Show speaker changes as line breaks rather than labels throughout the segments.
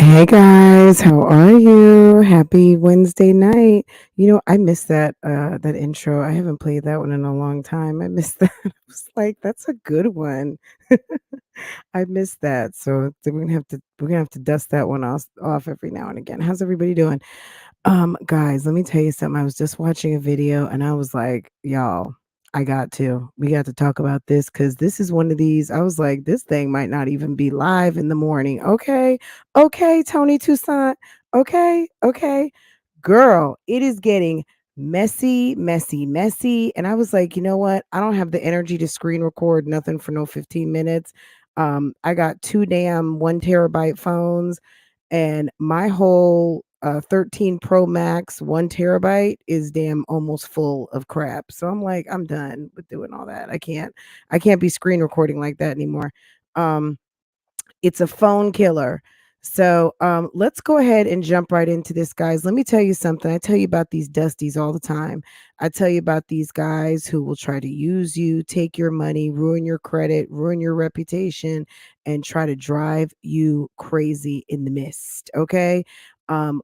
Hey guys, how are you? Happy Wednesday night. I missed that intro. I haven't played that one in a long time. I missed that. I was like, that's a good one. I missed that. So we're gonna have to dust that one off every now and again. How's everybody doing? Guys, let me tell you something. I was just watching a video and I was like, y'all, we got to talk about this because this is one of these. I was like, this thing might not even be live in the morning. Okay. Okay, Tony Toussaint. Okay. Okay. Girl, it is getting messy, messy, messy. And I was like, you know what? I don't have the energy to screen record nothing for no 15 minutes. I got two damn 1 terabyte phones and my whole 13 Pro Max 1 terabyte is damn almost full of crap. So I'm like, I'm done with doing all that. I can't be screen recording like that anymore. Um, it's a phone killer. So let's go ahead and jump right into this, guys. Let me tell you something. I tell you about these dusties all the time. I tell you about these guys who will try to use you, take your money, ruin your credit, ruin your reputation, and try to drive you crazy in the mist. Okay.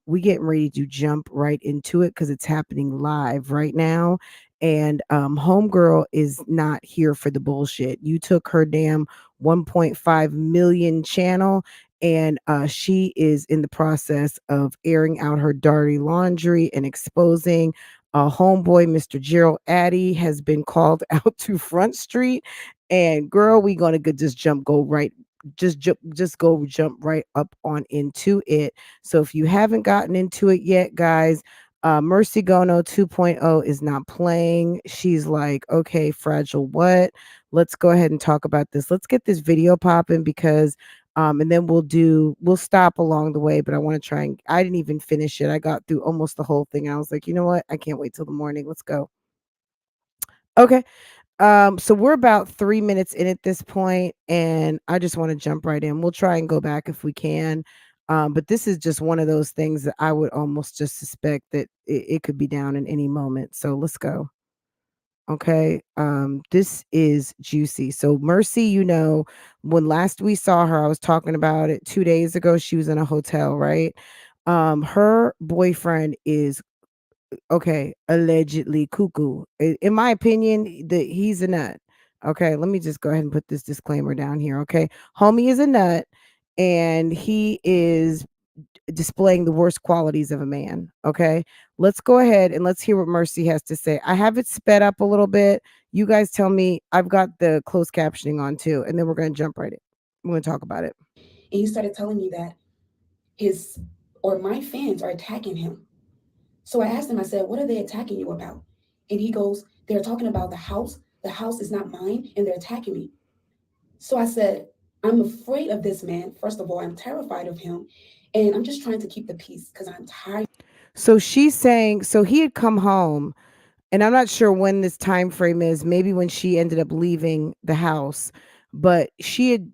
We getting ready to jump right into it because it's happening live right now. And homegirl is not here for the bullshit. You took her damn 1.5 million channel and she is in the process of airing out her dirty laundry and exposing homeboy Mr. Gerald Addy has been called out to Front Street. And girl, we gonna just go right jump right up on into it. So if you haven't gotten into it yet, guys, Mercy Gono 2.0 is not playing. She's like, okay, fragile what? Let's go ahead and talk about this. Let's get this video popping because and then we'll stop along the way, but I want to try and I didn't even finish it. I got through almost the whole thing. I was like, you know what? I can't wait till the morning. Let's go. Okay. So we're about 3 minutes in at this point, and I just want to jump right in. We'll try and go back if we can. But this is just one of those things that I would almost just suspect that it could be down in any moment. So let's go. Okay. This is juicy. So Mercy, when last we saw her, I was talking about it 2 days ago. She was in a hotel, right? Her boyfriend is okay, allegedly cuckoo. In my opinion, he's a nut. Okay, let me just go ahead and put this disclaimer down here. Okay, homie is a nut, and he is displaying the worst qualities of a man. Okay, let's go ahead and let's hear what Mercy has to say. I have it sped up a little bit. You guys tell me. I've got the closed captioning on too, and then we're gonna jump right in. We're gonna talk about it.
And he started telling me that his or my fans are attacking him. So I asked him, I said, what are they attacking you about? And he goes, they're talking about the house. The house is not mine, and they're attacking me. So I said, I'm afraid of this man. First of all, I'm terrified of him. And I'm just trying to keep the peace because I'm tired.
So she's saying, so he had come home. And I'm not sure when this time frame is, maybe when she ended up leaving the house, but she had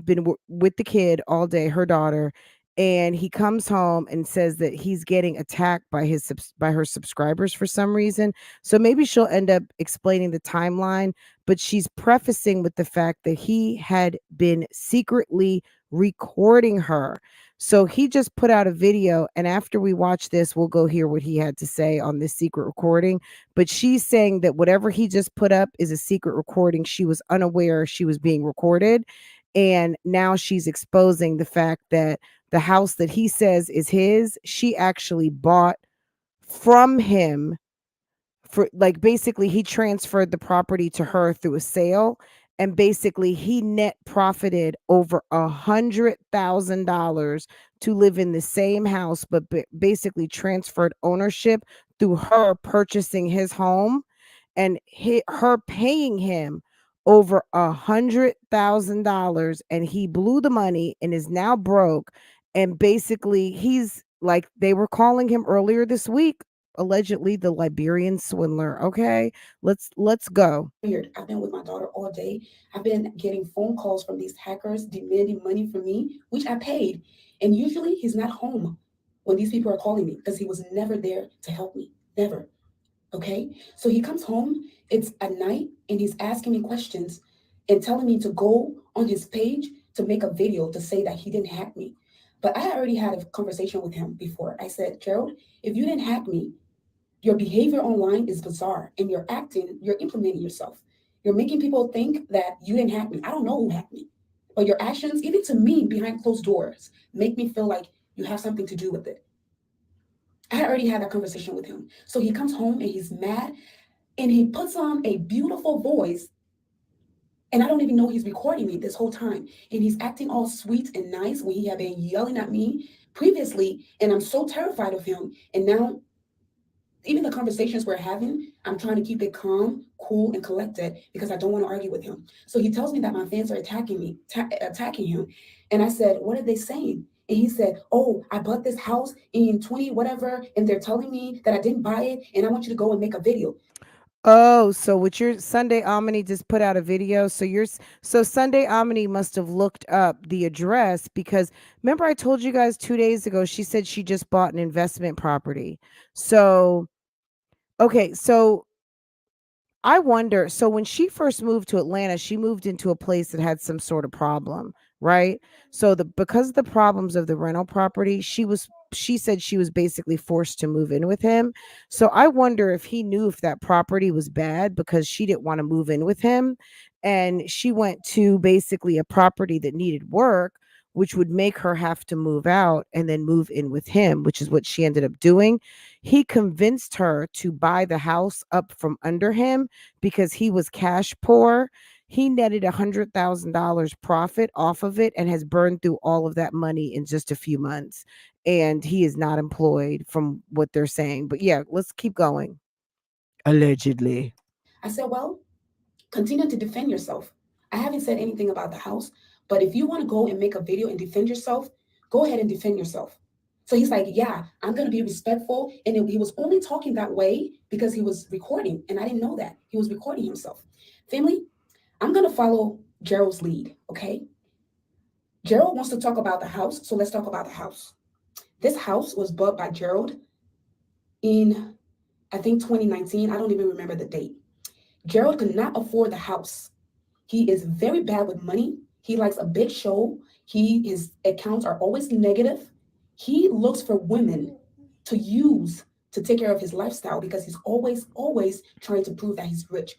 been with the kid all day, her daughter, and he comes home and says that he's getting attacked by by her subscribers for some reason. So maybe she'll end up explaining the timeline, but she's prefacing with the fact that he had been secretly recording her. So he just put out a video, and after we watch this, we'll go hear what he had to say on this secret recording. But she's saying that whatever he just put up is a secret recording. She was unaware she was being recorded. And now she's exposing the fact that the house that he says is his, she actually bought from him for, like, basically he transferred the property to her through a sale, and basically he net profited over $100,000 to live in the same house, but basically transferred ownership through her purchasing his home and her paying him over $100,000, and he blew the money and is now broke. And basically he's like, they were calling him earlier this week allegedly the Liberian swindler. Okay, let's go.
I've been with my daughter all day. I've been getting phone calls from these hackers demanding money from me, which I paid. And usually he's not home when these people are calling me because he was never there to help me. Never. Okay. So he comes home, it's at night, and he's asking me questions and telling me to go on his page to make a video to say that he didn't hack me. But I had already had a conversation with him before. I said, Gerald, if you didn't hack me, your behavior online is bizarre and you're implementing yourself. You're making people think that you didn't hack me. I don't know who hacked me. But your actions, even to me behind closed doors, make me feel like you have something to do with it. I had already had that conversation with him. So he comes home and he's mad and he puts on a beautiful voice. And I don't even know he's recording me this whole time. And he's acting all sweet and nice when he had been yelling at me previously. And I'm so terrified of him. And now even the conversations we're having, I'm trying to keep it calm, cool, and collected because I don't want to argue with him. So he tells me that my fans are attacking me, attacking him. And I said, what are they saying? And he said, oh, I bought this house in 20 whatever, and they're telling me that I didn't buy it, and I want you to go and make a video.
Oh, so what your Sunday Omni just put out a video. So so Sunday Omni must have looked up the address because remember I told you guys 2 days ago she said she just bought an investment property. So okay, so I wonder, so when she first moved to Atlanta, she moved into a place that had some sort of problem, right? So the because of the problems of the rental property, she said she was basically forced to move in with him. So I wonder if he knew if that property was bad because she didn't want to move in with him and she went to basically a property that needed work, which would make her have to move out and then move in with him, which is what she ended up doing. He convinced her to buy the house up from under him because he was cash poor. He netted $100,000 profit off of it and has burned through all of that money in just a few months. And he is not employed from what they're saying. But yeah, let's keep going. Allegedly.
I said, well, continue to defend yourself. I haven't said anything about the house, but if you want to go and make a video and defend yourself, go ahead and defend yourself. So he's like, yeah, I'm going to be respectful. And he was only talking that way because he was recording. And I didn't know that. He was recording himself. Family, I'm going to follow Gerald's lead, okay? Gerald wants to talk about the house, so let's talk about the house. This house was bought by Gerald in, I think, 2019. I don't even remember the date. Gerald could not afford the house. He is very bad with money. He likes a big show. His accounts are always negative. He looks for women to use to take care of his lifestyle because he's always trying to prove that he's rich.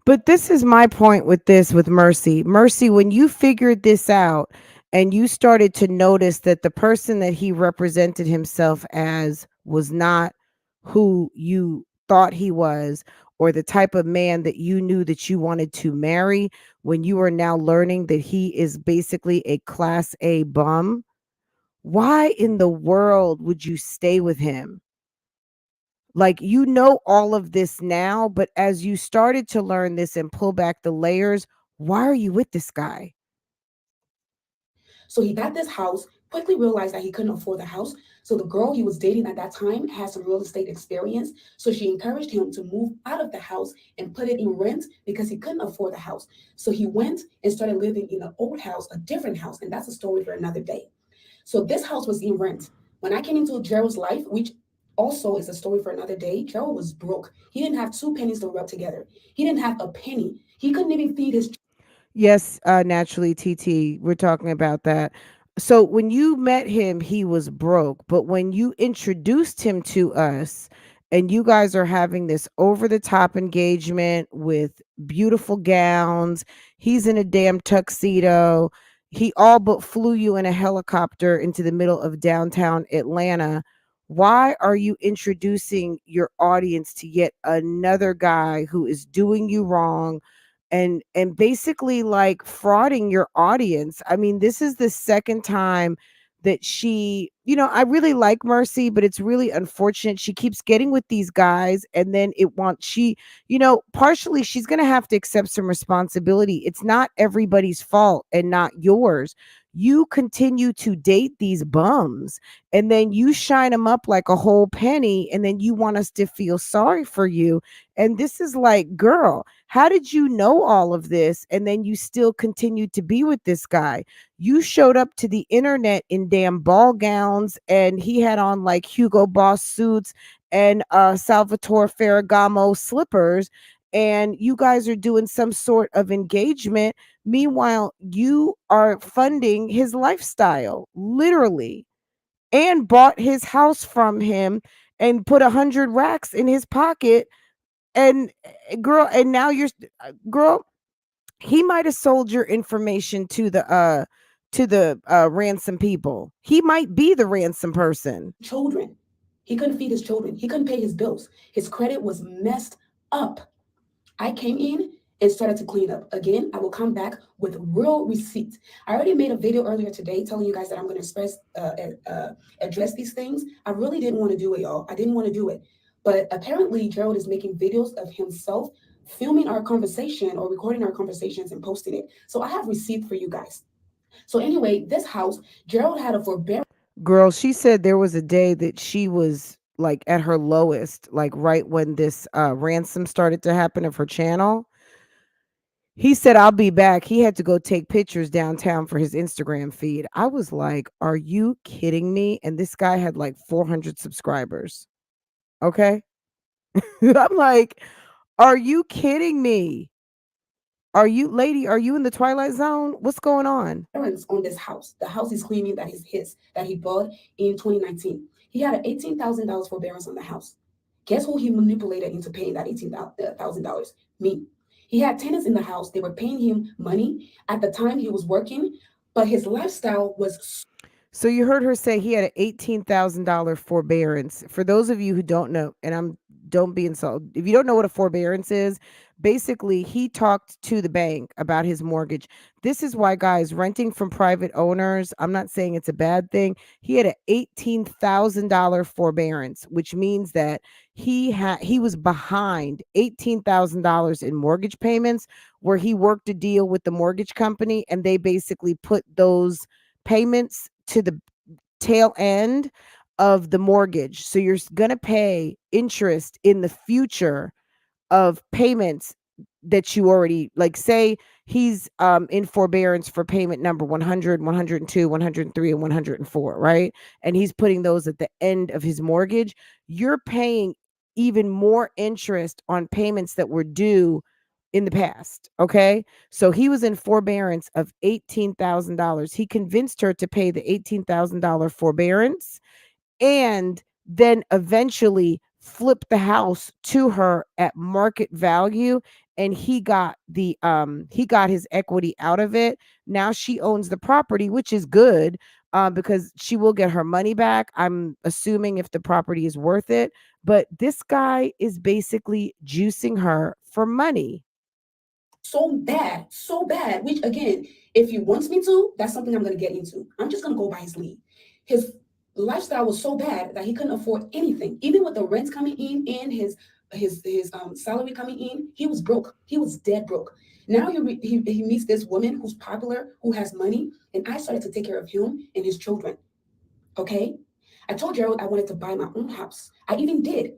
But this is my point with this with Mercy. Mercy, when you figured this out and you started to notice that the person that he represented himself as was not who you thought he was or the type of man that you knew that you wanted to marry, when you are now learning that he is basically a class A bum, why in the world would you stay with him? Like, you know all of this now, but as you started to learn this and pull back the layers, why are you with this guy?
So he got this house, quickly realized that he couldn't afford the house. So the girl he was dating at that time had some real estate experience. So she encouraged him to move out of the house and put it in rent because he couldn't afford the house. So he went and started living in an old house, a different house. And that's a story for another day. So this house was in rent. When I came into Gerald's life, which also is a story for another day, Gerald was broke. He didn't have two pennies to rub together. He didn't have a penny. He couldn't even feed his.
Yes, naturally, TT, we're talking about that. So when you met him, he was broke, but when you introduced him to us and you guys are having this over the top engagement with beautiful gowns, he's in a damn tuxedo. He all but flew you in a helicopter into the middle of downtown Atlanta. Why are you introducing your audience to yet another guy who is doing you wrong? And basically like frauding your audience. I mean, this is the second time that I really like Mercy, but it's really unfortunate she keeps getting with these guys and then partially she's going to have to accept some responsibility. It's not everybody's fault and not yours. You continue to date these bums and then you shine them up like a whole penny and then you want us to feel sorry for you. And this is like, girl, how did you know all of this? And then you still continued to be with this guy. You showed up to the internet in damn ball gowns and he had on like Hugo Boss suits and Salvatore Ferragamo slippers. and you guys are doing some sort of engagement. Meanwhile, you are funding his lifestyle, literally, and bought his house from him and put 100 racks in his pocket. And girl, and now you're girl, he might have sold your information to the ransom people. He might be the ransom person.
Children. He couldn't feed his children. He couldn't pay his bills. His credit was messed up. I came in and started to clean up. Again, I will come back with real receipts. I already made a video earlier today telling you guys that I'm going to address these things. I really didn't want to do it, y'all. I didn't want to do it. But apparently, Gerald is making videos of himself filming our conversation or recording our conversations and posting it. So I have receipts for you guys. So anyway, this house, Gerald had a forbearance.
Girl, she said there was a day that she was like at her lowest, like right when this ransom started to happen of her channel. He said, I'll be back. He had to go take pictures downtown for his Instagram feed. I was like, are you kidding me? And this guy had like 400 subscribers. Okay. I'm like, are you kidding me? Are you, lady, are you in the Twilight Zone? What's going on?
On this house. The house is claiming that is his, that he bought in 2019. He had an $18,000 forbearance on the house. Guess who he manipulated into paying that $18,000? Me. He had tenants in the house. They were paying him money at the time he was working, but his lifestyle was.
So you heard her say he had an $18,000 forbearance. For those of you who don't know, and don't be insulted. If you don't know what a forbearance is, basically he talked to the bank about his mortgage. This is why, guys, renting from private owners, I'm not saying it's a bad thing. He had an $18,000 forbearance, which means that he was behind $18,000 in mortgage payments, where he worked a deal with the mortgage company and they basically put those payments to the tail end of the mortgage. So you're going to pay interest in the future of payments that you already, like, say he's in forbearance for payment number 100, 102, 103, and 104, right? And he's putting those at the end of his mortgage. You're paying even more interest on payments that were due in the past. Okay. So he was in forbearance of $18,000. He convinced her to pay the $18,000 forbearance and then eventually flipped the house to her at market value, and he got his equity out of it. Now she owns the property, which is good, because she will get her money back, I'm assuming, if the property is worth it. But this guy is basically juicing her for money.
So bad, which again, if he wants me to, that's something I'm going to get into. I'm just going to go by his lead. His lifestyle was so bad that he couldn't afford anything. Even with the rent coming in and his salary coming in, he was broke. He was dead broke. Now he meets this woman who's popular, who has money, and I started to take care of him and his children. Okay? I told Gerald I wanted to buy my own house. I even did.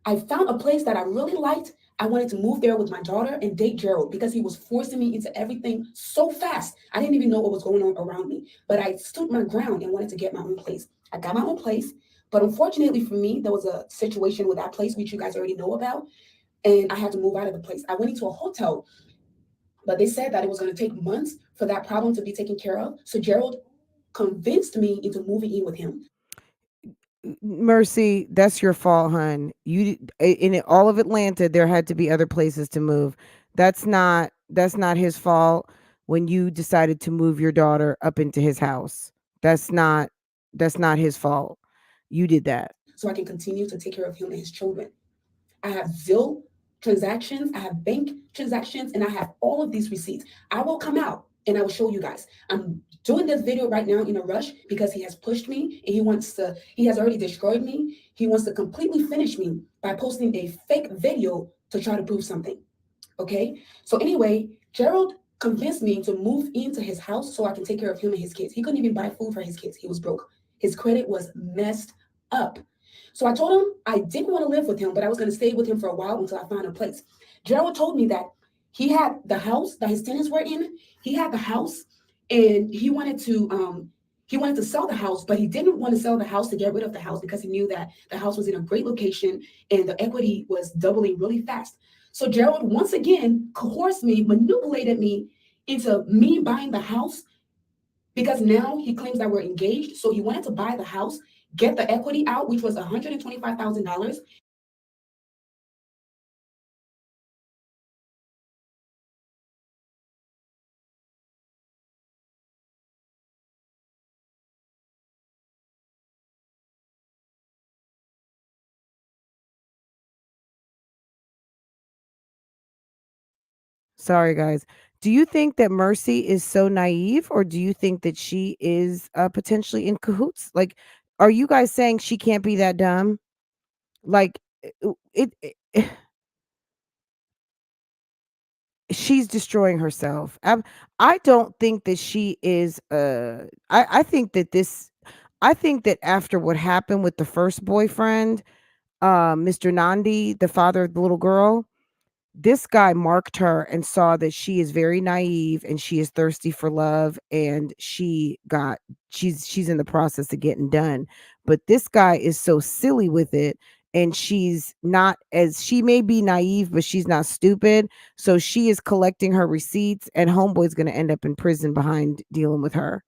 I found a place that I really liked. I wanted to move there with my daughter and date Gerald because he was forcing me into everything so fast. I didn't even know what was going on around me. But I stood my ground and wanted to get my own place. I got my own place. But unfortunately for me, there was a situation with that place, which you guys already know about. And I had to move out of the place. I went into a hotel, but they said that it was going to take months for that problem to be taken care of. So Gerald convinced me into moving in with him.
Mercy, that's your fault, hun. In all of Atlanta, there had to be other places to move. That's not his fault when you decided to move your daughter up into his house. That's not his fault. You did that.
So I can continue to take care of him and his children. I have Zelle transactions, I have bank transactions, and I have all of these receipts. I will come out and I will show you guys. I'm doing this video right now in a rush because he has pushed me and he has already destroyed me. He wants to completely finish me by posting a fake video to try to prove something. Okay? So anyway, Gerald convinced me to move into his house so I can take care of him and his kids. He couldn't even buy food for his kids. He was broke. His credit was messed up. So I told him I didn't want to live with him, but I was going to stay with him for a while until I found a place. Gerald told me that he had the house that his tenants were in. He had the house, and he wanted to sell the house, but he didn't want to sell the house to get rid of the house because he knew that the house was in a great location and the equity was doubling really fast. So Gerald once again coerced me, manipulated me into me buying the house because now he claims that we're engaged. So he wanted to buy the house, get the equity out, which was $125,000.
Sorry, guys. Do you think that Mercy is so naive, or do you think that she is potentially in cahoots? Like, are you guys saying she can't be that dumb? Like, it she's destroying herself. I don't think that she is. I think that this. I think that after what happened with the first boyfriend, Mr. Nandi, the father of the little girl, this guy marked her and saw that she is very naive and she is thirsty for love, and she's in the process of getting done. But this guy is so silly with it, and she's not, as she may be naive, but she's not stupid. So she is collecting her receipts, and homeboy's going to end up in prison behind dealing with her,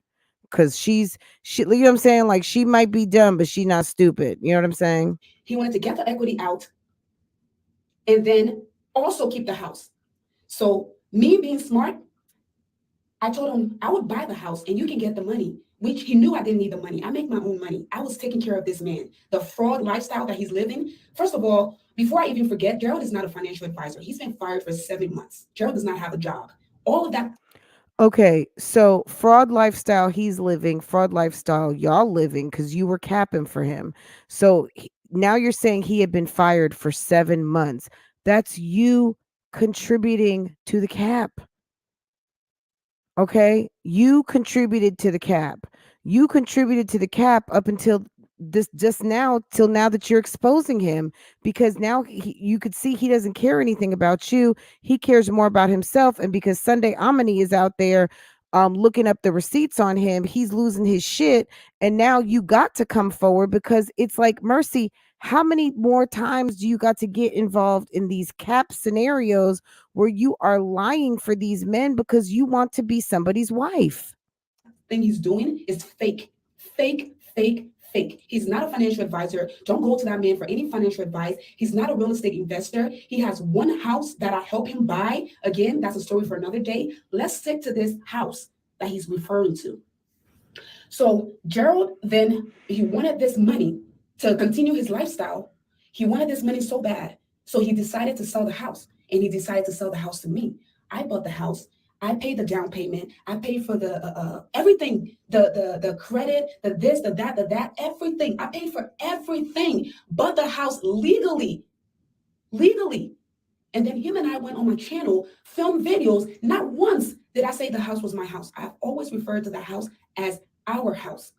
cuz she, you know what I'm saying? Like, she might be dumb, but she's not stupid. You know what I'm saying?
He wanted to get the equity out and then also keep the house. So me being smart, I told him I would buy the house and you can get the money, which he knew I didn't need the money. I make my own money. I was taking care of this man. The fraud lifestyle that he's living. First of all, before I even forget, Gerald is not a financial advisor. He's been fired for 7 months. Gerald does not have a job. All of that.
Okay, so fraud lifestyle he's living, fraud lifestyle y'all living, because you were capping for him. So now you're saying he had been fired for 7 months. That's you contributing to the cap. Okay? You contributed to the cap. You contributed to the cap up until this just now, till now that you're exposing him, because now you could see he doesn't care anything about you. He cares more about himself, and because Sunday Amani is out there looking up the receipts on him, he's losing his shit. And now you got to come forward, because it's like, Mercy, how many more times do you got to get involved in these cap scenarios where you are lying for these men because you want to be somebody's wife?
Thing he's doing is fake, fake, fake, fake. He's not a financial advisor. Don't go to that man for any financial advice. He's not a real estate investor. He has one house that I help him buy. Again, that's a story for another day. Let's stick to this house that he's referring to. So Gerald, then he wanted this money to continue his lifestyle. He wanted this money so bad. So he decided to sell the house, and he decided to sell the house to me. I bought the house. I paid the down payment. I paid for the everything, the credit, the this, the that, everything. I paid for everything, but the house legally, legally. And then him and I went on my channel, filmed videos. Not once did I say the house was my house. I've always referred to the house as our house.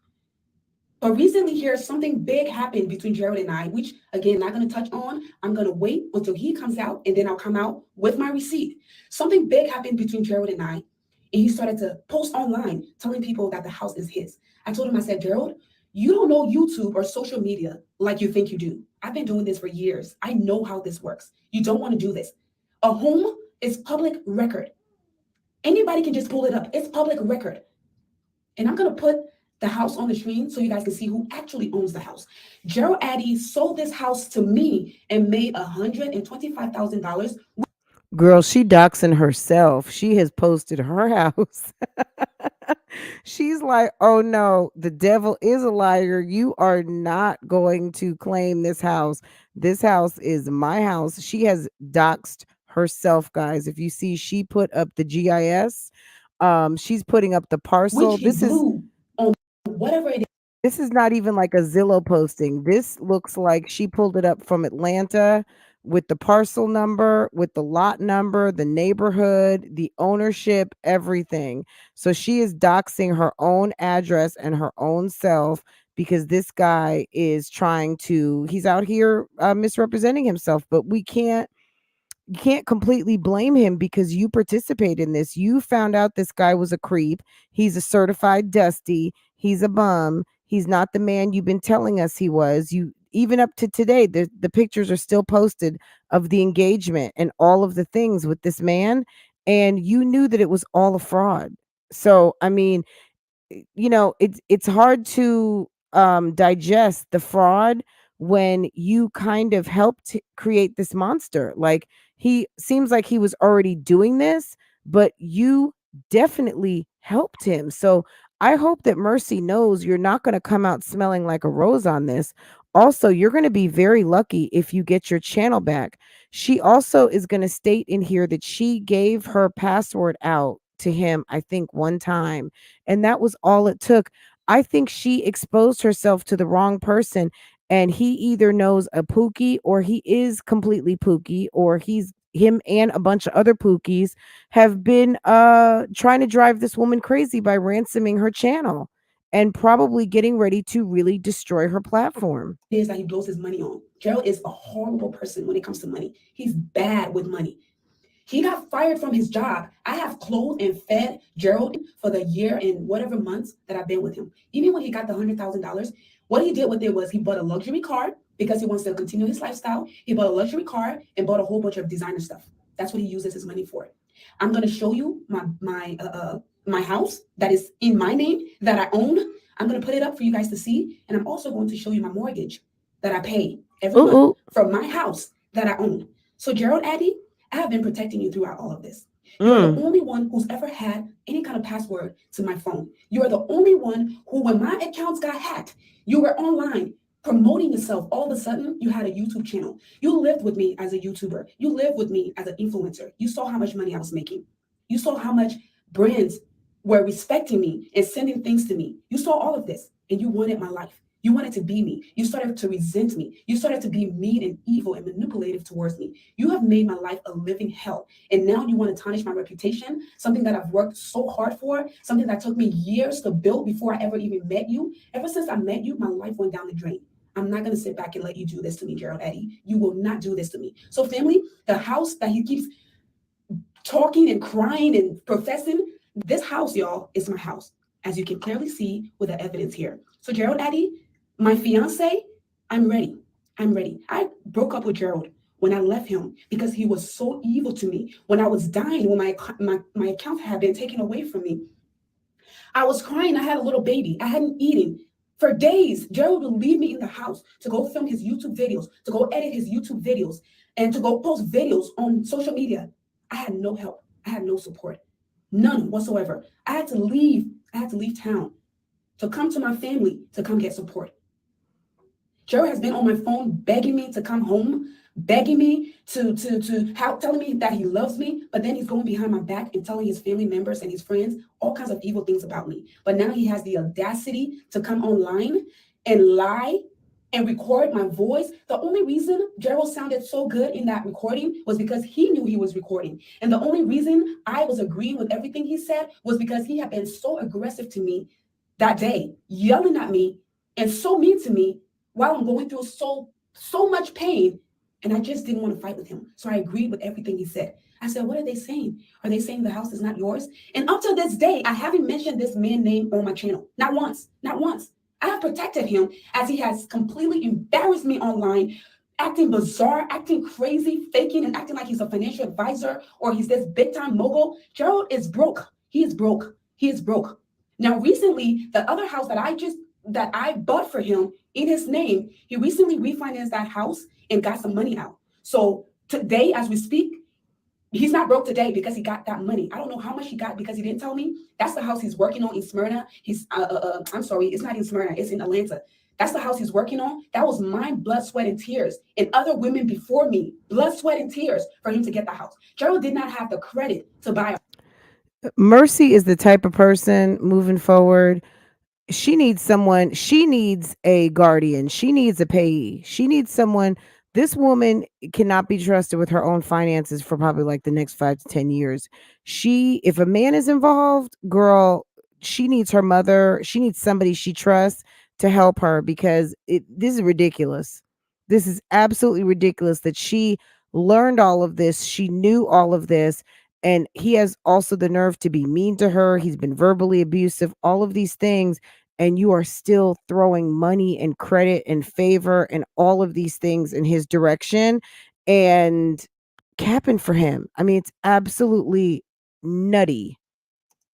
But recently here, something big happened between Gerald and I, which again, not going to touch on. I'm going to wait until he comes out, and then I'll come out with my receipt. Something big happened between Gerald and I, and he started to post online telling people that the house is his. I told him, I said, Gerald, you don't know YouTube or social media like you think you do. I've been doing this for years. I know how this works. You don't want to do this. A home is public record. Anybody can just pull it up. It's public record. And I'm going to put the house on the screen so you guys can see who actually owns the house. Gerald Addy sold this house to me and made $125,000.
Girl, she doxing herself. She has posted her house. She's like, oh no, the devil is a liar. You are not going to claim this house. This house is my house. She has doxed herself, guys. If you see, she put up the GIS. She's putting up the parcel.
Which he blew on whatever it is.
This is not even like a Zillow posting. This looks like she pulled it up from Atlanta with the parcel number, with the lot number, the neighborhood, the ownership, everything. So she is doxing her own address and her own self, because this guy is trying to, he's out here misrepresenting himself. But you can't completely blame him, because you participate in this. You found out this guy was a creep. He's a certified dusty. He's a bum. He's not the man you've been telling us he was. even up to today, the pictures are still posted of the engagement and all of the things with this man, and you knew that it was all a fraud. So, I mean, it's hard to digest the fraud when you kind of helped create this monster. Like, he seems like he was already doing this, but you definitely helped him. So I hope that Mercy knows you're not going to come out smelling like a rose on this. Also, you're going to be very lucky if you get your channel back. She also is going to state in here that she gave her password out to him, I think, one time, and that was all it took. I think she exposed herself to the wrong person, and he either knows a Pookie, or he is completely Pookie, or he's him and a bunch of other Pookies have been trying to drive this woman crazy by ransoming her channel and probably getting ready to really destroy her platform.
Is that he blows his money on. Gerald is a horrible person when it comes to money. He's bad with money. He got fired from his job. I have clothed and fed Gerald for the year and whatever months that I've been with him. Even when he got the $100,000, what he did with it was he bought a luxury car because he wants to continue his lifestyle. He bought a luxury car and bought a whole bunch of designer stuff. That's what he uses his money for. I'm going to show you my house that is in my name that I own. I'm going to put it up for you guys to see, and I'm also going to show you my mortgage that I pay every month for my house that I own. So Gerald Addy, I have been protecting you throughout all of this. You're the only one who's ever had any kind of password to my phone. You are the only one who, when my accounts got hacked, you were online promoting yourself. All of a sudden, you had a YouTube channel. You lived with me as a YouTuber. You lived with me as an influencer. You saw how much money I was making. You saw how much brands were respecting me and sending things to me. You saw all of this, and you wanted my life. You wanted to be me. You started to resent me. You started to be mean and evil and manipulative towards me. You have made my life a living hell. And now you want to tarnish my reputation, something that I've worked so hard for, something that took me years to build before I ever even met you. Ever since I met you, my life went down the drain. I'm not going to sit back and let you do this to me, Gerald Addy. You will not do this to me. So family, the house that he keeps talking and crying and professing, this house, y'all, is my house, as you can clearly see with the evidence here. So Gerald Addy, my fiance, I'm ready. I'm ready. I broke up with Gerald when I left him because he was so evil to me. When I was dying, when my account had been taken away from me, I was crying. I had a little baby. I hadn't eaten for days. Gerald would leave me in the house to go film his YouTube videos, to go edit his YouTube videos, and to go post videos on social media. I had no help. I had no support. None whatsoever. I had to leave. I had to leave town to come to my family to come get support. Gerald has been on my phone begging me to come home, begging me telling me that he loves me, but then he's going behind my back and telling his family members and his friends all kinds of evil things about me. But now he has the audacity to come online and lie and record my voice. The only reason Gerald sounded so good in that recording was because he knew he was recording. And the only reason I was agreeing with everything he said was because he had been so aggressive to me that day, yelling at me and so mean to me while I'm going through so much pain. And I just didn't want to fight with him. So I agreed with everything he said. I said, what are they saying? Are they saying the house is not yours? And up to this day, I haven't mentioned this man's name on my channel. Not once. Not once. I have protected him as he has completely embarrassed me online, acting bizarre, acting crazy, faking and acting like he's a financial advisor or he's this big time mogul. Gerald is broke. He is broke. He is broke. Now, recently, the other house that I bought for him in his name, he recently refinanced that house and got some money out. So today, as we speak, he's not broke today because he got that money. I don't know how much he got because he didn't tell me. That's the house he's working on in Smyrna. I'm sorry, it's not in Smyrna, it's in Atlanta. That's the house he's working on. That was my blood, sweat, and tears, and other women before me, blood, sweat, and tears for him to get the house. Gerald did not have the credit to buy.
Mercy is the type of person moving forward. She needs someone, she needs a guardian, she needs a payee, she needs someone. This woman cannot be trusted with her own finances for probably like the next 5 to 10 years. If a man is involved, girl, she needs her mother, she needs somebody she trusts to help her, because this is ridiculous. This is absolutely ridiculous that she learned all of this, she knew all of this, and he has also the nerve to be mean to her. He's been verbally abusive, all of these things, and you are still throwing money and credit and favor and all of these things in his direction and capping for him. I mean, it's absolutely nutty.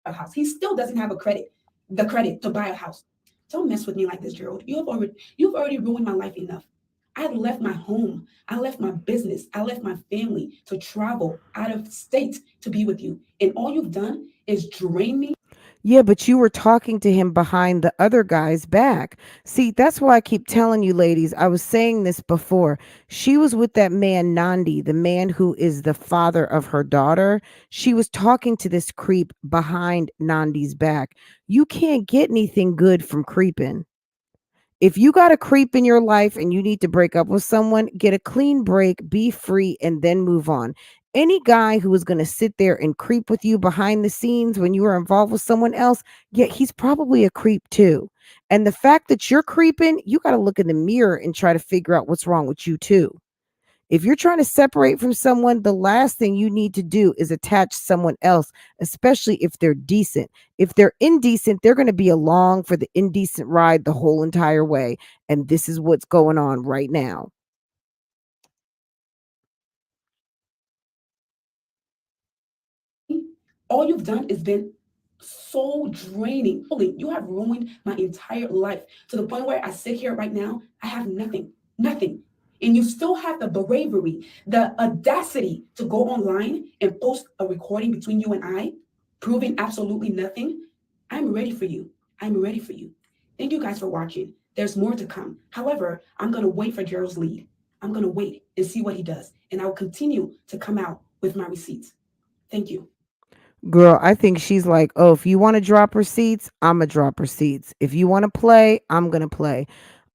A house. He still doesn't have the credit to buy a house. Don't mess with me like this, Gerald. You've already ruined my life enough. I left my home. I left my business. I left my family to travel out of state to be with you. And all you've done is drain me.
Yeah, but you were talking to him behind the other guy's back. See, that's why I keep telling you, ladies. I was saying this before. She was with that man, Nandi, the man who is the father of her daughter. She was talking to this creep behind Nandi's back. You can't get anything good from creeping. If you got a creep in your life and you need to break up with someone, get a clean break, be free, and then move on. Any guy who is going to sit there and creep with you behind the scenes when you are involved with someone else, yeah, he's probably a creep too. And the fact that you're creeping, you got to look in the mirror and try to figure out what's wrong with you too. If you're trying to separate from someone, the last thing you need to do is attach someone else, especially if they're decent. If they're indecent, they're going to be along for the indecent ride the whole entire way. And this is what's going on right now.
All you've done is been so draining. You have ruined my entire life to the point where I sit here right now, I have nothing, nothing. And you still have the bravery, the audacity to go online and post a recording between you and I, proving absolutely nothing. I'm ready for you. I'm ready for you. Thank you guys for watching. There's more to come. However, I'm going to wait for Gerald's lead. I'm going to wait and see what he does. And I'll continue to come out with my receipts. Thank you.
Girl, I think she's like, oh, if you want to drop receipts, I'm going to drop receipts. If you want to play, I'm going to play.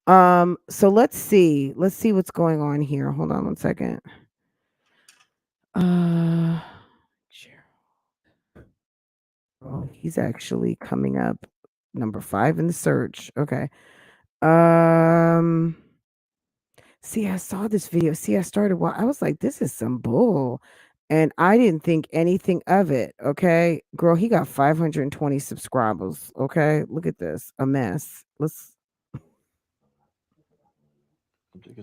So let's see. Let's see what's going on here. Hold on one second. Uh, oh, he's actually coming up number 5 in the search. Okay. Um, See, I saw this video. See, I was like, this is some bull. And I didn't think anything of it. Okay. Girl, he got 520 subscribers. Okay. Look at this. A mess.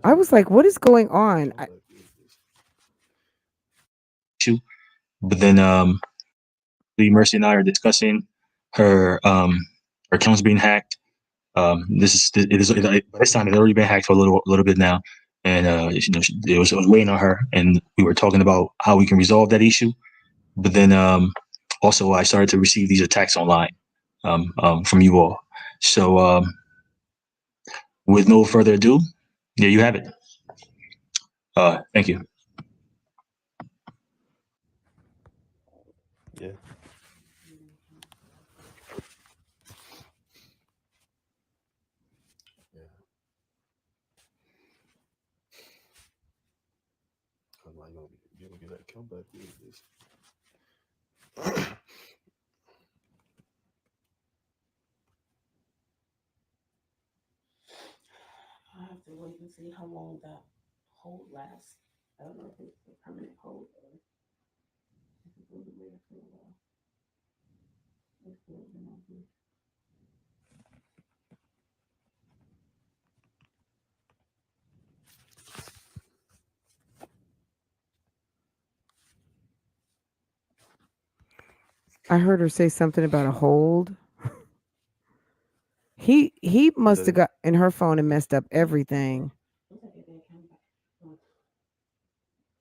I was like, what is going on?
Issue. But then Mercy and I are discussing her account's being hacked. By this time it's already been hacked for a little bit now, and it was weighing on her, and we were talking about how we can resolve that issue. But then also I started to receive these attacks online from you all. So with no further ado, there you have it. Thank you.
Yeah. Yeah. I'm not gonna be able to get that comeback with this.
I have to wait and see how long that hold lasts. I don't know if it's a permanent hold or if it's going to be there for a while. Let's see what we want to do.
I heard her say something about a hold. He must have got in her phone and messed up everything.
Looks like it did come back. Oh,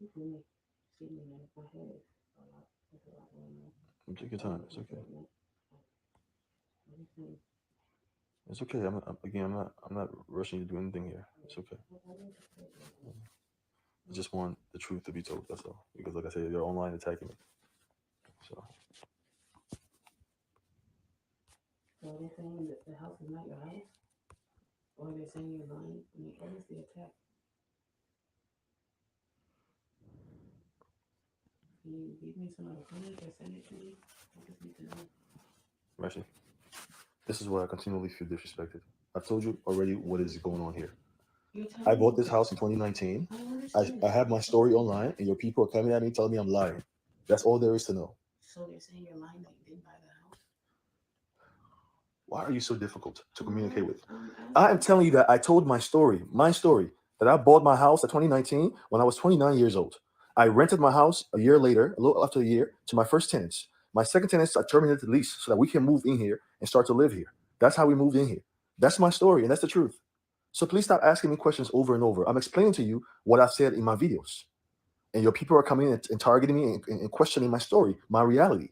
it's really shitty in my head. There's a lot going on.
Take your time. It's okay.
What do you think?
It's okay. I'm not rushing you to do anything here. It's okay. I just want the truth to be told. That's all. Because, like I said, you're online attacking me. So
they're saying that the house is not your house? Or they're saying you're lying? I mean, what is the attack? Can you give me some other footage or send it to me? I just need to know.
Mercy, this is why I continually feel disrespected. I've told you already what is going on here. I bought this house in 2019. I have my story online, and your people are coming at me telling me I'm lying. That's all there is to know.
So they're saying you're lying that you didn't buy the house?
Why are you so difficult to communicate with? I am telling you that I told my story, that I bought my house in 2019 when I was 29 years old. I rented my house a year later, a little after a year, to my first tenants. My second tenants, I terminated the lease so that we can move in here and start to live here. That's how we moved in here. That's my story, and that's the truth. So please stop asking me questions over and over. I'm explaining to you what I've said in my videos. And your people are coming in and targeting me and questioning my story, my reality.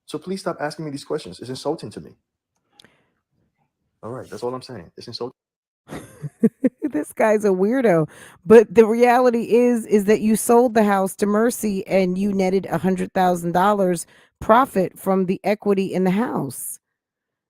So please stop asking me these questions. It's insulting to me. All right, that's all I'm saying. It's insulting.
This guy's a weirdo. But the reality is that you sold the house to Mercy and you netted $100,000 profit from the equity in the house.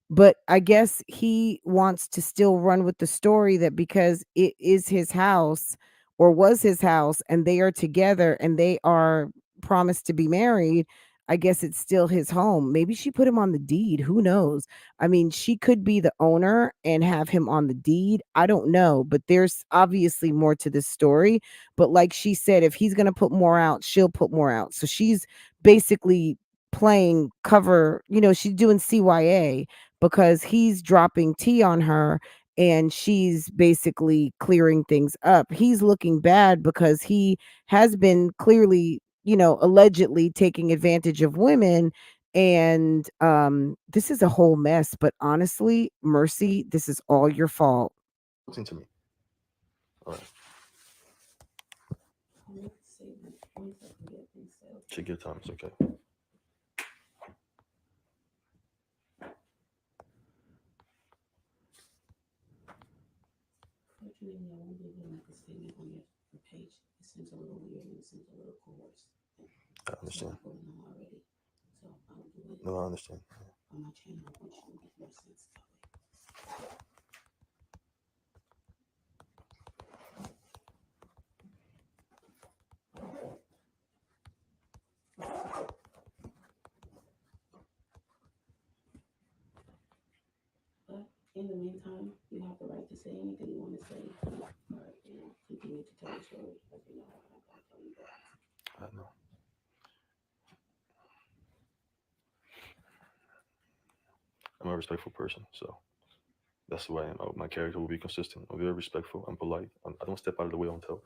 But I guess he wants to still run with the story that because it is his house or was his house and they are together and they are promised to be married, I guess it's still his home. Maybe she put him on the deed. Who knows? I mean, she could be the owner and have him on the deed. I don't know, but there's obviously more to this story. But like she said, if he's going to put more out, she'll put more out. So she's basically playing cover, she's doing CYA because he's dropping tea on her and she's basically clearing things up. He's looking bad because he has been clearly, allegedly taking advantage of women. And this is a whole mess. But honestly, Mercy, this is all your fault.
To me. All right. Take your time. It's okay. I understand. No, I understand.
In the meantime, you have the right to say anything you want to say, or continue to tell the story. As you know, I'm not going to tell you that.
I know. I'm a respectful person, so that's who I am. My character will be consistent. I'm very respectful. I'm polite. I don't step out of the way until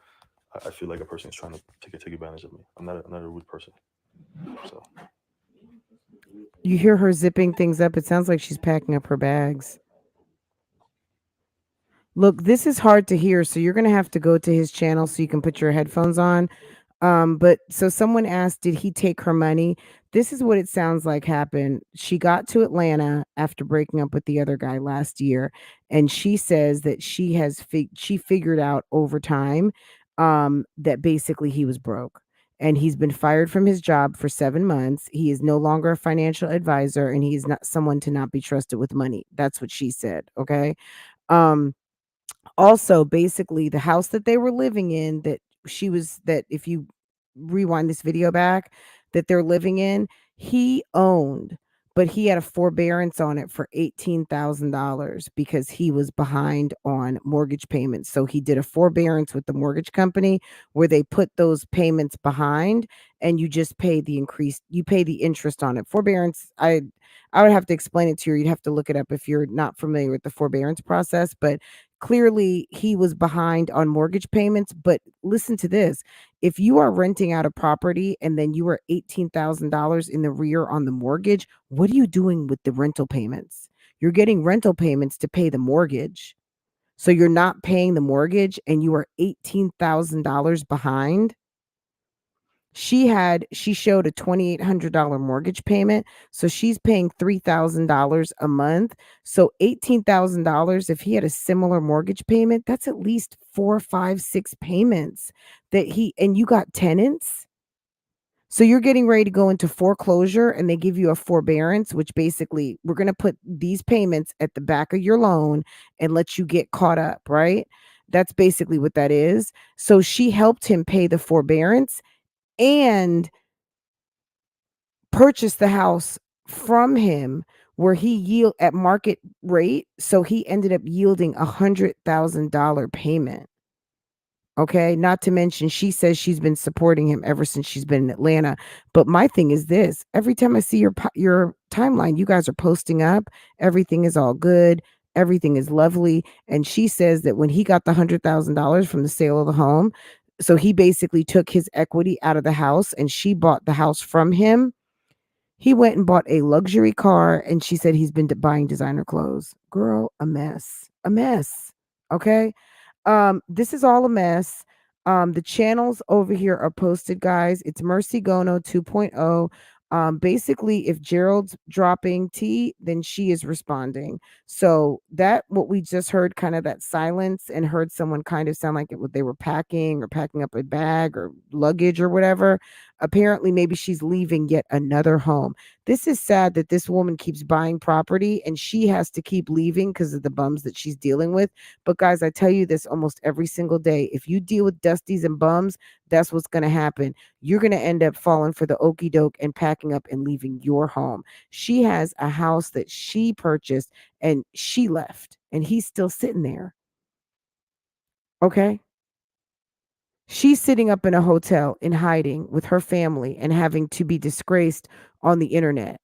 I feel like a person is trying to take advantage of me. I'm not a rude person. So
You hear her zipping things up. It sounds like she's packing up her bags. Look, this is hard to hear, so you're going to have to go to his channel so you can put your headphones on. But so someone asked, did he take her money? This is what it sounds like happened. She got to Atlanta after breaking up with the other guy last year, and she says that she figured out over time that basically he was broke. And he's been fired from his job for 7 months. He is no longer a financial advisor, and he's not someone to not be trusted with money. That's what she said. Okay. Um, Also, basically, the house that they were living in that if you rewind this video back, that they're living in, he owned, but he had a forbearance on it for $18,000 because he was behind on mortgage payments. So he did a forbearance with the mortgage company where they put those payments behind and you just pay you pay the interest on it. Forbearance, I would have to explain it to you. You'd have to look it up if you're not familiar with the forbearance process, but clearly he was behind on mortgage payments. But listen to this. If you are renting out a property and then you are $18,000 in the rear on the mortgage, what are you doing with the rental payments? You're getting rental payments to pay the mortgage. So you're not paying the mortgage and you are $18,000 behind. She showed a $2,800 mortgage payment, so she's paying $3,000 a month. So $18,000, if he had a similar mortgage payment, that's at least 4, 5, 6 payments and you got tenants. So you're getting ready to go into foreclosure and they give you a forbearance, which basically we're going to put these payments at the back of your loan and let you get caught up, right? That's basically what that is. So she helped him pay the forbearance and purchased the house from him where he yield at market rate. So he ended up yielding $100,000 payment. Okay. Not to mention, she says she's been supporting him ever since she's been in Atlanta. But my thing is this: every time I see your timeline, you guys are posting up. Everything is all good. Everything is lovely. And she says that when he got the $100,000 from the sale of the home, so he basically took his equity out of the house and she bought the house from him. He went and bought a luxury car, and she said he's been buying designer clothes. Girl, a mess. A mess. Okay? This is all a mess. The channels over here are posted, guys. It's Mercy Gono 2.0. Basically, if Gerald's dropping tea, then she is responding. So that what we just heard, kind of that silence, and heard someone kind of sound like it what they were packing or packing up a bag or luggage or whatever. Apparently, maybe she's leaving yet another home. This is sad that this woman keeps buying property and she has to keep leaving because of the bums that she's dealing with. But guys, I tell you this almost every single day. If you deal with dusties and bums, that's what's going to happen. You're going to end up falling for the okey doke and packing up and leaving your home. She has a house that she purchased and she left, and he's still sitting there. Okay. She's sitting up in a hotel in hiding with her family and having to be disgraced on the internet.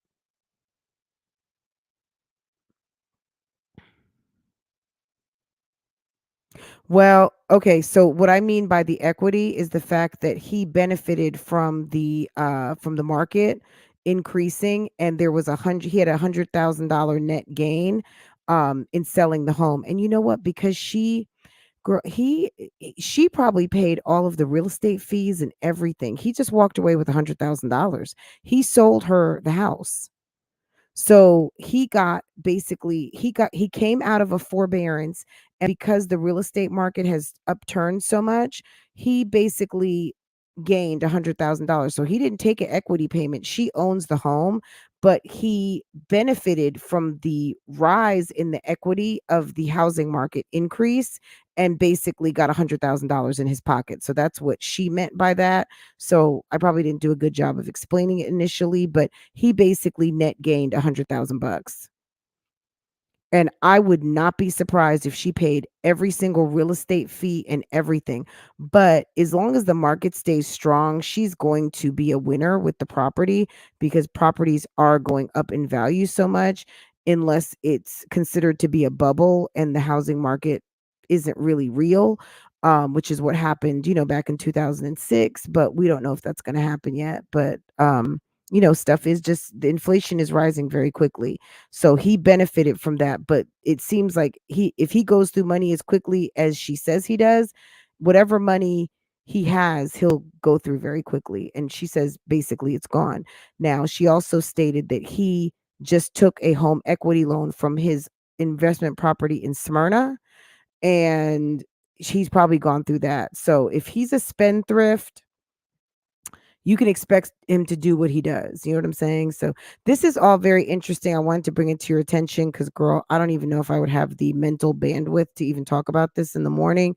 Well, okay, so what I mean by the equity is the fact that he benefited from the market increasing, and there was he had $100,000 net gain in selling the home. And you know what? Because girl, she probably paid all of the real estate fees and everything. He just walked away with $100,000. He sold her the house. So he came out of a forbearance, and because the real estate market has upturned so much, he basically gained $100,000. So he didn't take an equity payment. She owns the home, but he benefited from the rise in the equity of the housing market increase and basically got $100,000 in his pocket. So that's what she meant by that. So I probably didn't do a good job of explaining it initially, but he basically net gained 100,000 bucks. And I would not be surprised if she paid every single real estate fee and everything. But as long as the market stays strong, she's going to be a winner with the property because properties are going up in value so much, unless it's considered to be a bubble and the housing market isn't really real, which is what happened, back in 2006. But we don't know if that's going to happen yet. But, stuff is just the inflation is rising very quickly. So he benefited from that, but it seems like if he goes through money as quickly as she says he does, whatever money he has, he'll go through very quickly. And she says basically it's gone. Now, she also stated that he just took a home equity loan from his investment property in Smyrna, and he's probably gone through that. So if he's a spendthrift, you can expect him to do what he does. You know what I'm saying? So this is all very interesting. I wanted to bring it to your attention because, girl, I don't even know if I would have the mental bandwidth to even talk about this in the morning,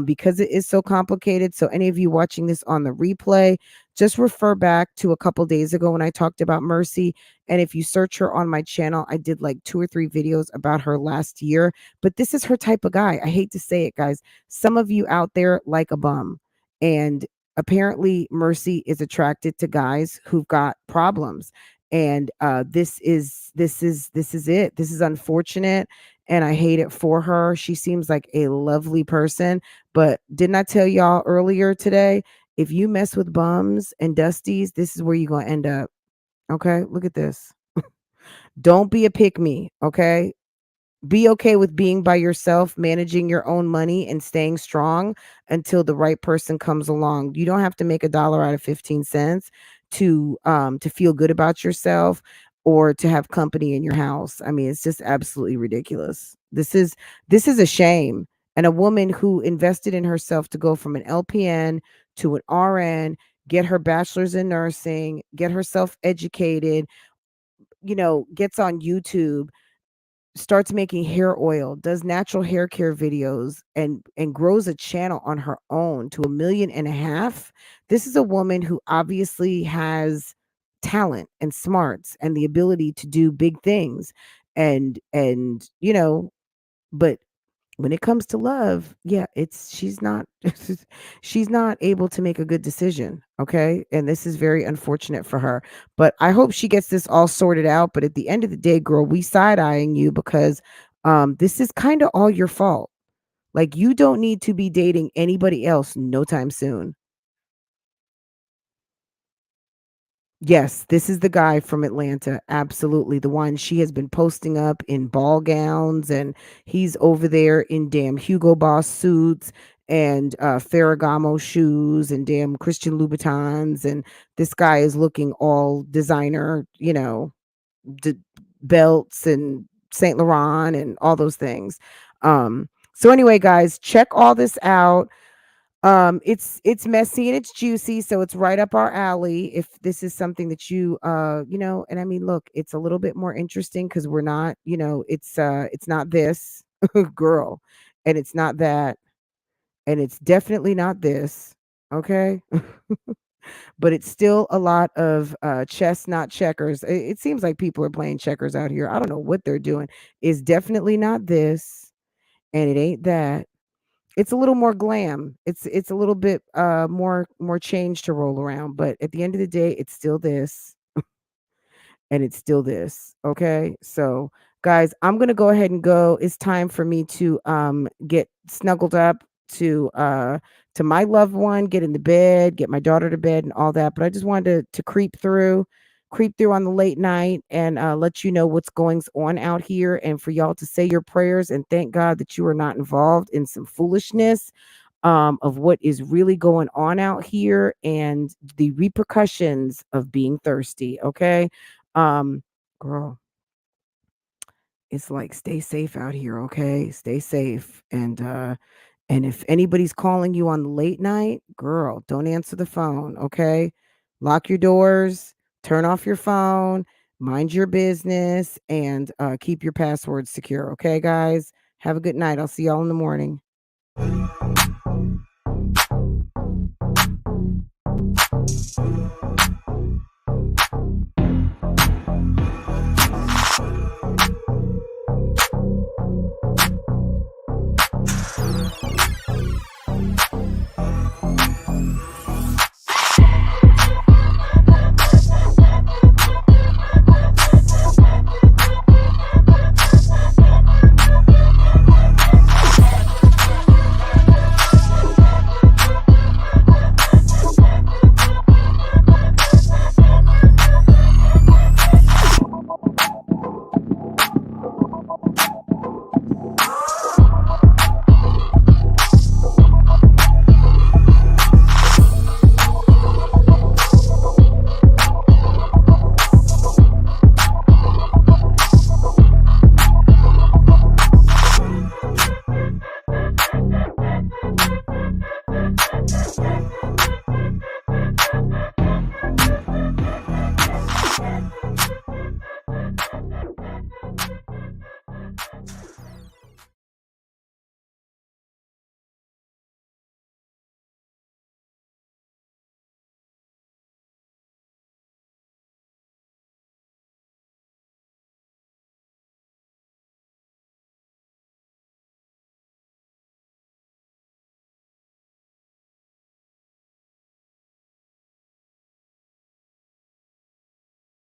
because it is so complicated. So any of you watching this on the replay, just refer back to a couple days ago when I talked about Mercy. And if you search her on my channel, I did like 2 or 3 videos about her last year. But this is her type of guy. I hate to say it, guys. Some of you out there like a bum. And apparently Mercy is attracted to guys who've got problems. And this is it. This is unfortunate, and I hate it for her. She seems like a lovely person, but didn't I tell y'all earlier today, if you mess with bums and dusties, this is where you're going to end up. Okay, look at this. Don't be a pick me. Okay, be okay with being by yourself, managing your own money and staying strong until the right person comes along. You don't have to make a dollar out of 15 cents to feel good about yourself or to have company in your house. I mean, it's just absolutely ridiculous. This is a shame. And a woman who invested in herself to go from an LPN to an RN, get her bachelor's in nursing, get herself educated, gets on YouTube, starts making hair oil, does natural hair care videos, and grows a channel on her own to 1.5 million. This is a woman who obviously has talent and smarts and the ability to do big things. And but when it comes to love, yeah, she's not she's not able to make a good decision, okay? And this is very unfortunate for her. But I hope she gets this all sorted out, but at the end of the day, girl, we side-eyeing you because this is kind of all your fault. Like you don't need to be dating anybody else no time soon. Yes, this is the guy from Atlanta. Absolutely. The one she has been posting up in ball gowns, and he's over there in damn Hugo Boss suits and Ferragamo shoes and damn Christian Louboutins. And this guy is looking all designer, d- belts and Saint Laurent and all those things. So anyway, guys, check all this out. It's messy and it's juicy, so it's right up our alley if this is something that and I mean, look, it's a little bit more interesting because we're not, it's not this girl, and it's not that, and it's definitely not this, okay? But it's still a lot of chess, not checkers. It seems like people are playing checkers out here. I don't know what they're doing. It's definitely not this, and it ain't that. It's a little more glam. It's a little bit more change to roll around, but at the end of the day, it's still this and it's still this. Okay. So guys, I'm gonna go ahead and go. It's time for me to get snuggled up to my loved one, get in the bed, get my daughter to bed and all that. But I just wanted to creep through on the late night and let you know what's going on out here, and for y'all to say your prayers and thank God that you are not involved in some foolishness of what is really going on out here and the repercussions of being thirsty. Okay. Um, girl, it's like stay safe out here, okay? Stay safe. And if anybody's calling you on the late night, girl, don't answer the phone, okay? Lock your doors, turn off your phone, mind your business, and keep your passwords secure, okay, guys? Have a good night. I'll see y'all in the morning.